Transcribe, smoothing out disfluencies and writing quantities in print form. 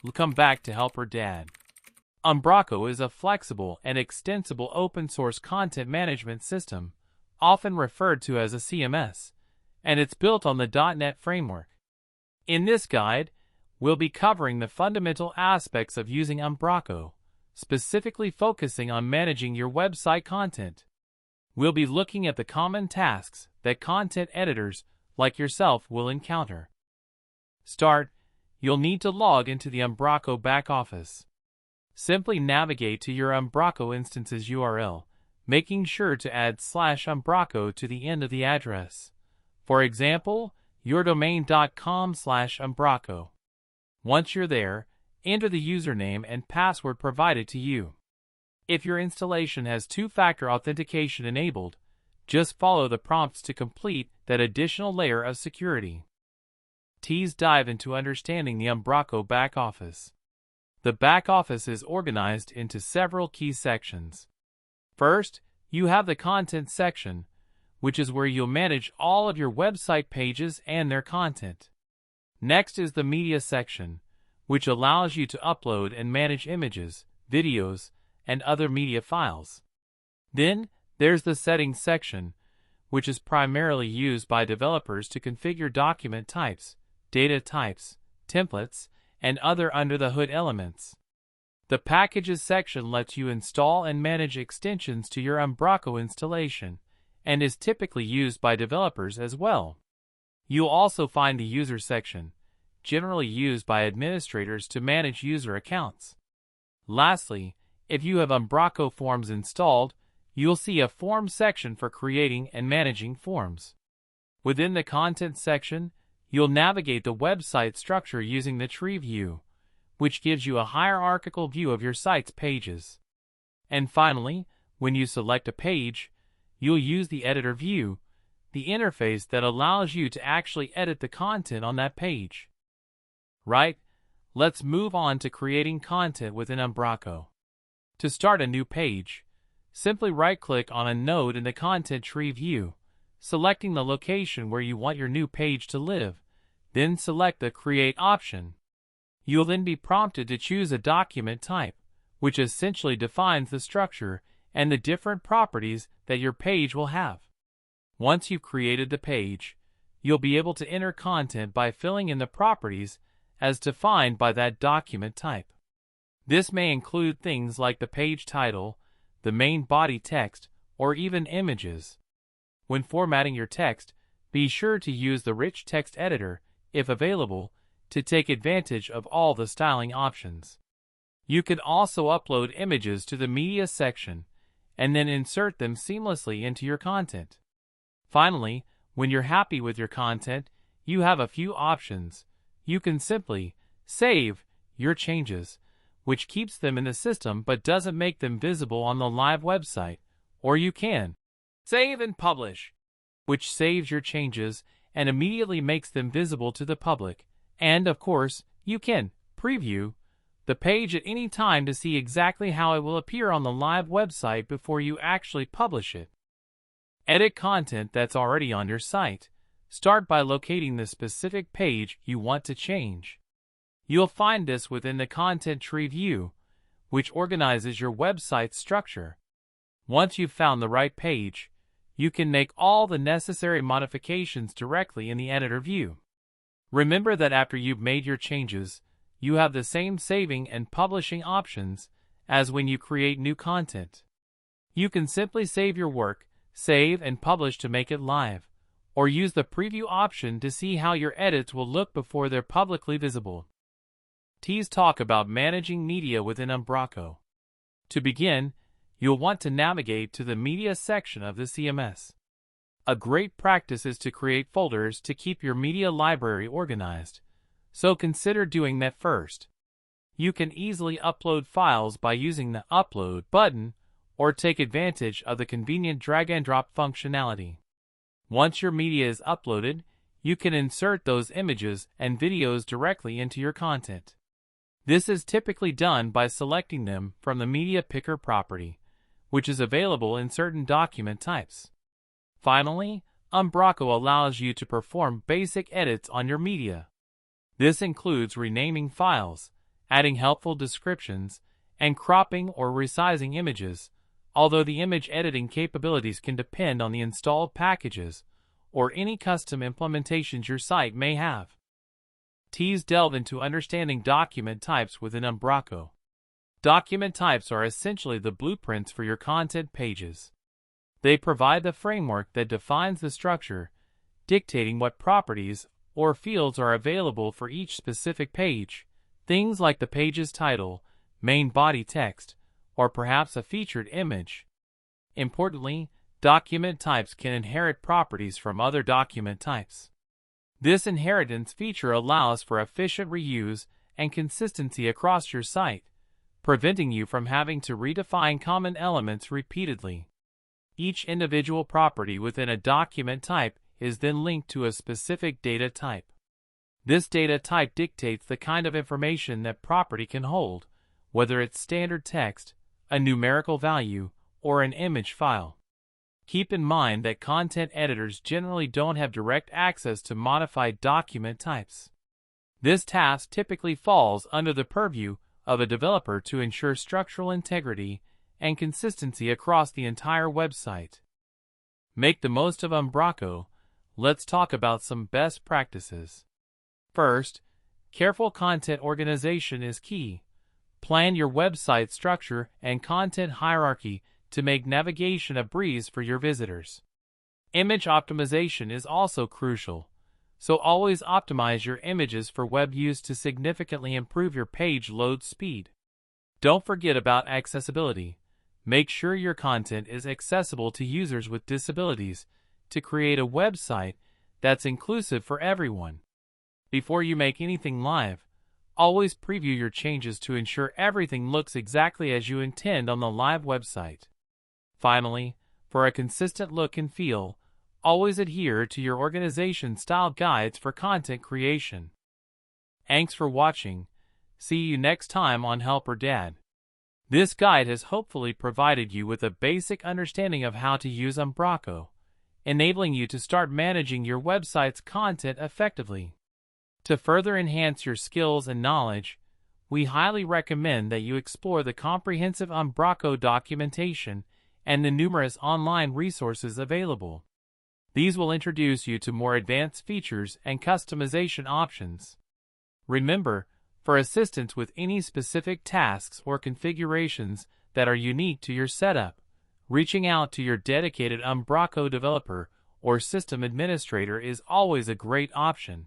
will come back to help her dad. Umbraco is a flexible and extensible open-source content management system, often referred to as a CMS, and it's built on the .NET framework. In this guide, we'll be covering the fundamental aspects of using Umbraco, specifically focusing on managing your website content. We'll be looking at the common tasks that content editors like yourself will encounter. You'll need to log into the Umbraco backoffice. Simply navigate to your Umbraco instance's URL, making sure to add /Umbraco to the end of the address. For example, yourdomain.com/Umbraco. Once you're there, enter the username and password provided to you. If your installation has two-factor authentication enabled, just follow the prompts to complete that additional layer of security. Let's dive into understanding the Umbraco backoffice. The backoffice is organized into several key sections. First, you have the content section, which is where you'll manage all of your website pages and their content. Next is the media section, which allows you to upload and manage images, videos, and other media files. Then, there's the settings section, which is primarily used by developers to configure document types, data types, templates, and other under-the-hood elements. The Packages section lets you install and manage extensions to your Umbraco installation, and is typically used by developers as well. You'll also find the User section, generally used by administrators to manage user accounts. Lastly, if you have Umbraco Forms installed, you'll see a Forms section for creating and managing forms. Within the Content section, you'll navigate the website structure using the tree view, which gives you a hierarchical view of your site's pages. And finally, when you select a page, you'll use the editor view, the interface that allows you to actually edit the content on that page. Right, let's move on to creating content within Umbraco. To start a new page, simply right-click on a node in the content tree view, selecting the location where you want your new page to live, then select the Create option. You'll then be prompted to choose a document type, which essentially defines the structure and the different properties that your page will have. Once you've created the page, you'll be able to enter content by filling in the properties as defined by that document type. This may include things like the page title, the main body text, or even images. When formatting your text, be sure to use the rich text editor, if available, to take advantage of all the styling options. You can also upload images to the media section and then insert them seamlessly into your content. Finally, when you're happy with your content, you have a few options. You can simply save your changes, which keeps them in the system but doesn't make them visible on the live website, or you can save and publish, which saves your changes and immediately makes them visible to the public. And of course, you can preview the page at any time to see exactly how it will appear on the live website before you actually publish it. Edit content that's already on your site. Start by locating the specific page you want to change. You'll find this within the Content Tree view, which organizes your website's structure. Once you've found the right page, you can make all the necessary modifications directly in the editor view. Remember that after you've made your changes, you have the same saving and publishing options as when you create new content. You can simply save your work, save and publish to make it live, or use the preview option to see how your edits will look before they're publicly visible. Let's talk about managing media within Umbraco. To begin, you'll want to navigate to the media section of the CMS. A great practice is to create folders to keep your media library organized, so consider doing that first. You can easily upload files by using the Upload button, or take advantage of the convenient drag-and-drop functionality. Once your media is uploaded, you can insert those images and videos directly into your content. This is typically done by selecting them from the Media Picker property, which is available in certain document types. Finally, Umbraco allows you to perform basic edits on your media. This includes renaming files, adding helpful descriptions, and cropping or resizing images, although the image editing capabilities can depend on the installed packages or any custom implementations your site may have. Delve into understanding document types within Umbraco. Document types are essentially the blueprints for your content pages. They provide the framework that defines the structure, dictating what properties or fields are available for each specific page, things like the page's title, main body text, or perhaps a featured image. Importantly, document types can inherit properties from other document types. This inheritance feature allows for efficient reuse and consistency across your site, preventing you from having to redefine common elements repeatedly. Each individual property within a document type is then linked to a specific data type. This data type dictates the kind of information that property can hold, whether it's standard text, a numerical value, or an image file. Keep in mind that content editors generally don't have direct access to modified document types. This task typically falls under the purview of a developer to ensure structural integrity and consistency across the entire website. Make the most of Umbraco. Let's talk about some best practices. First, careful content organization is key. Plan your website structure and content hierarchy to make navigation a breeze for your visitors. Image optimization is also crucial, so always optimize your images for web use to significantly improve your page load speed. Don't forget about accessibility. Make sure your content is accessible to users with disabilities to create a website that's inclusive for everyone. Before you make anything live, always preview your changes to ensure everything looks exactly as you intend on the live website. Finally, for a consistent look and feel, always adhere to your organization's style guides for content creation. Thanks for watching. See you next time on Help or Dad. This guide has hopefully provided you with a basic understanding of how to use Umbraco, enabling you to start managing your website's content effectively. To further enhance your skills and knowledge, we highly recommend that you explore the comprehensive Umbraco documentation and the numerous online resources available. These will introduce you to more advanced features and customization options. Remember, for assistance with any specific tasks or configurations that are unique to your setup, reaching out to your dedicated Umbraco developer or system administrator is always a great option.